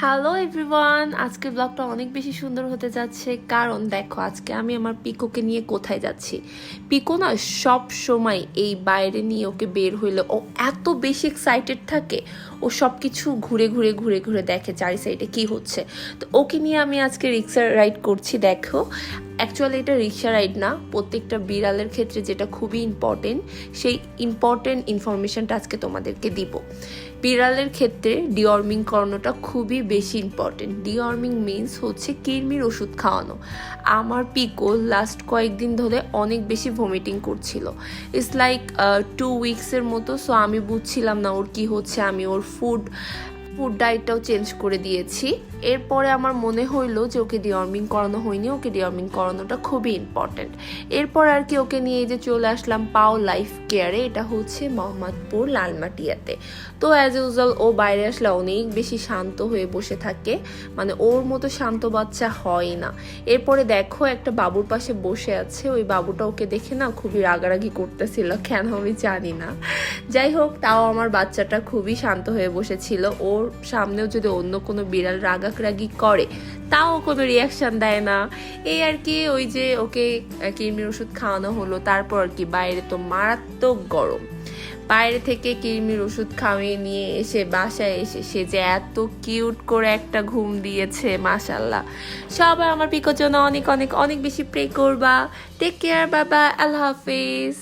Hello everyone, আজকের ব্লগটা অনেক বেশি সুন্দর হতে যাচ্ছে কারণ দেখো আজকে আমি আমার পিকোকে নিয়ে কোথায় যাচ্ছি। পিকো না সব সময় এই বাইরে নিয়ে ওকে বের হইলে ও এত বেশি এক্সাইটেড থাকে, ও সব কিছু ঘুরে ঘুরে ঘুরে ঘুরে দেখে চারি সাইডে কি হচ্ছে। তো ওকে নিয়ে আমি আজকে রিক্সা রাইড করছি। দেখো অ্যাকচুয়ালি এটা রিক্সা রাইড না, প্রত্যেকটা বিড়ালের ক্ষেত্রে যেটা খুবই ইম্পর্টেন্ট সেই ইম্পর্টেন্ট ইনফরমেশনটা আজকে তোমাদেরকে দিব। বিড়ালের ক্ষেত্রে ডিওয়ার্মিং করানোটা খুবই বেশি ইম্পর্টেন্ট। ডিওয়ার্মিং মিন্স হচ্ছে কৃমির ওষুধ খাওয়ানো। আমার পিকো লাস্ট কয়েকদিন ধরে অনেক বেশি ভমিটিং করছিল, ইটস লাইক 2 উইকসের মতো। সো আমি বুঝছিলাম না ওর কি হচ্ছে। আমি ওর ফুড ডায়েটটাও চেঞ্জ করে দিয়েছি। এরপরে আমার মনে হইলো যে ওকে ডিওয়ার্মিং করানো হয়নি, ওকে ডিওয়ার্মিং করানোটা খুবই ইম্পর্টেন্ট। এরপর আর কি ওকে নিয়ে যে চলে আসলাম পাও লাইফ কেয়ারে, এটা হচ্ছে মোহাম্মদপুর লালমাটিয়াতে। তো অ্যাজ ইউজুয়াল ও বাইরে আসলে অনেক বেশি শান্ত হয়ে বসে থাকে, মানে ওর মতো শান্ত বাচ্চা হয় না। এরপরে দেখো একটা বাবুর পাশে বসে আছে, ওই বাবুটা ওকে দেখে না খুবই রাগারাগি করতেছিল, কেন আমি জানি না। যাই হোক, তাও আমার বাচ্চাটা খুবই শান্ত হয়ে বসেছিল। ওর সামনেও যদি অন্য কোনো বিড়াল রাগারাগি করে তাও কোনো রিয়াকশন দেয় না। এই আর কি, ওই যে ওকে কৃমির ওষুধ খাওয়ানো হলো, তারপর আর কি বাইরে তো মারাত্মক গরম। বাইরে থেকে কৃমির ওষুধ খাওয়িয়ে নিয়ে এসে বাসায় এসে সে যে এত কিউট করে একটা ঘুম দিয়েছে, মাশাল্লাহ। সবাই আমার পিকোর জন্য অনেক অনেক অনেক বেশি প্রে করবা। টেক কেয়ার, বাবা, আল্লাহ হাফিজ।